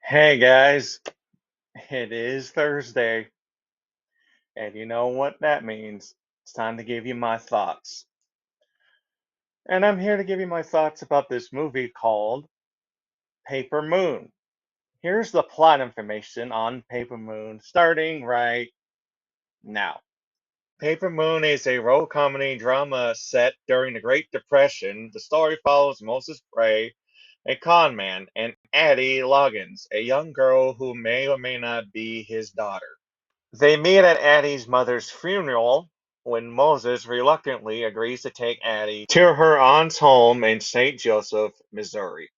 Hey guys, it is Thursday, and you know what that means. It's time to give you my thoughts. And I'm here to give you my thoughts about this movie called Paper Moon. Here's the plot information on Paper Moon starting right now. Paper Moon is a road comedy drama set during the Great Depression. The story follows Moses Gray, a con man, and Addie Loggins, a young girl who may or may not be his daughter. They meet at Addie's mother's funeral when Moses reluctantly agrees to take Addie to her aunt's home in St. Joseph, Missouri.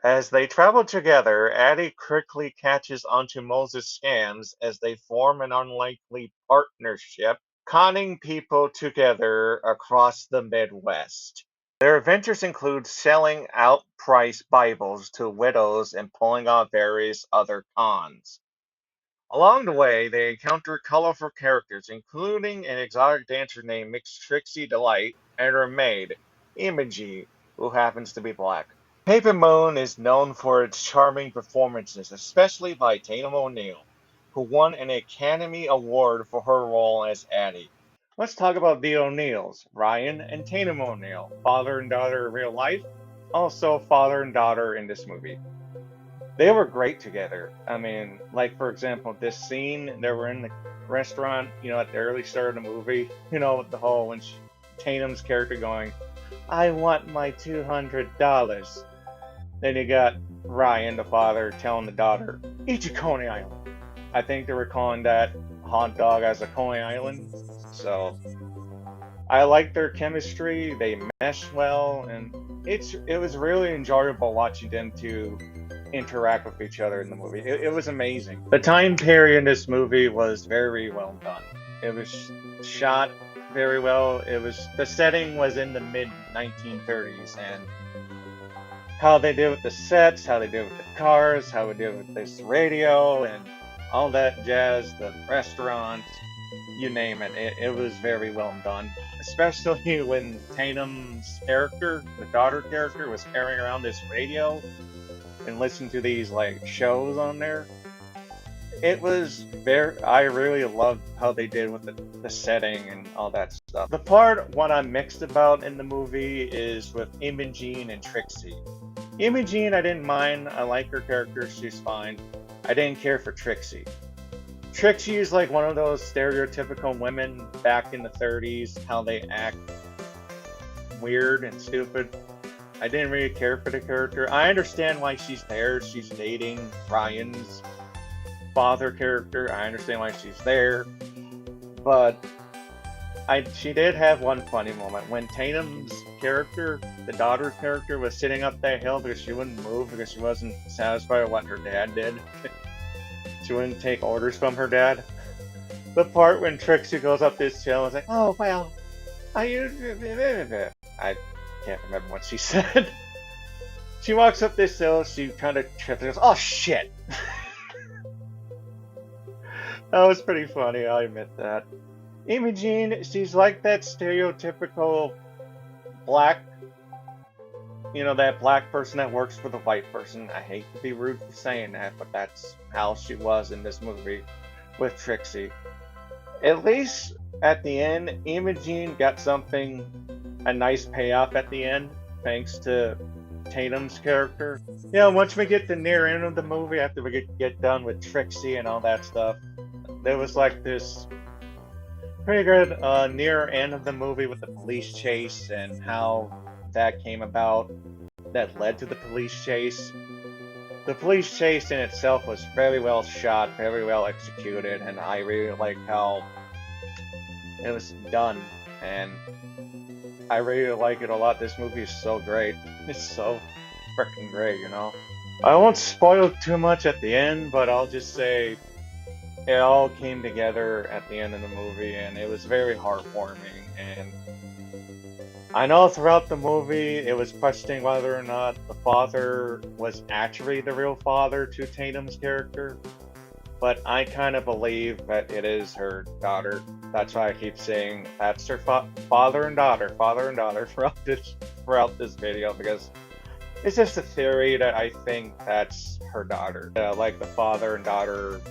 As they travel together, Addie quickly catches onto Moses' scams as they form an unlikely partnership, conning people together across the Midwest. Their adventures include selling outpriced Bibles to widows and pulling off various other cons. Along the way, they encounter colorful characters, including an exotic dancer named Mix Trixie Delight and her maid, Imogen, who happens to be black. Paper Moon is known for its charming performances, especially by Tatum O'Neal, who won an Academy Award for her role as Addie. Let's talk about the O'Neals, Ryan and Tatum O'Neal, father and daughter in real life, also father and daughter in this movie. They were great together. I mean, like for example, this scene they were in the restaurant, at the early start of the movie, with the whole when Tatum's character going, "I want my $200." Then you got Ryan, the father, telling the daughter, "Eat your Coney Island." I think they were calling that hot dog as a Coney Island. So I like their chemistry. They mesh well, and it was really enjoyable watching them two interact with each other in the movie. It was amazing. The time period in this movie was very well done. It was shot very well. The setting was in the mid 1930s, and how they did with the sets, how they did with the cars, how they did with this radio, and all that jazz, the restaurant, you name it. It was very well done. Especially when Tatum's character, the daughter character, was carrying around this radio and listening to these like shows on there. It was very, I really loved how they did with the setting and all that stuff. The part what I'm mixed about in the movie is with Imogen and Trixie. Imogen, I didn't mind. I like her character. She's fine. I didn't care for Trixie. Trixie is like one of those stereotypical women back in the 30s, how they act weird and stupid. I didn't really care for the character. I understand why she's there. She's dating Ryan's father character. I understand why she's there. But she did have one funny moment when Tatum's character, the daughter character, was sitting up that hill because she wouldn't move because she wasn't satisfied with what her dad did. She wouldn't take orders from her dad. The part when Trixie goes up this hill and is like, "Oh well, I can't remember what she said." She walks up this hill, she kind of trips and goes, "Oh shit!" That was pretty funny, I'll admit that. Imogen, she's like that stereotypical black, that black person that works for the white person. I hate to be rude for saying that, but that's how she was in this movie with Trixie. At least at the end, Imogen got a nice payoff at the end, thanks to Tatum's character. Once we get to near end of the movie, after we get done with Trixie and all that stuff, there was like this pretty good near end of the movie with the police chase and how that came about, that led to the police chase. The police chase in itself was very well shot, very well executed, and I really like how it was done, and I really like it a lot. This movie is so great. It's so freaking great. I won't spoil too much at the end, but I'll just say it all came together at the end of the movie, and it was very heartwarming. And I know throughout the movie it was questioning whether or not the father was actually the real father to Tatum's character, but I kind of believe that it is her daughter. That's why I keep saying that's her father and daughter throughout this video, because It's just a theory that I think that's her daughter. Like the father and daughter,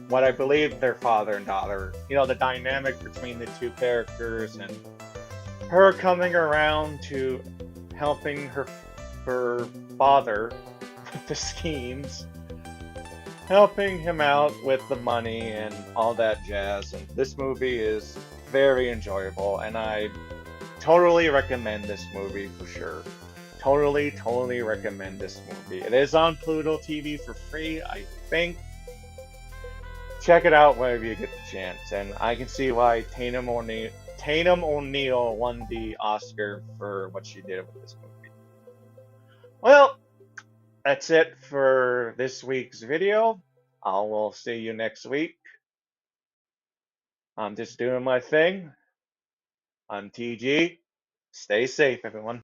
what I believe their father and daughter, the dynamic between the two characters and her coming around to helping her father with the schemes, helping him out with the money and all that jazz. And this movie is very enjoyable, and I totally recommend this movie for sure. Totally, totally recommend this movie. It is on Pluto TV for free, I think. Check it out whenever you get the chance, and I can see why Tatum O'Neal won the Oscar for what she did with this movie. Well, that's it for this week's video. I will see you next week. I'm just doing my thing. I'm TG. Stay safe, everyone.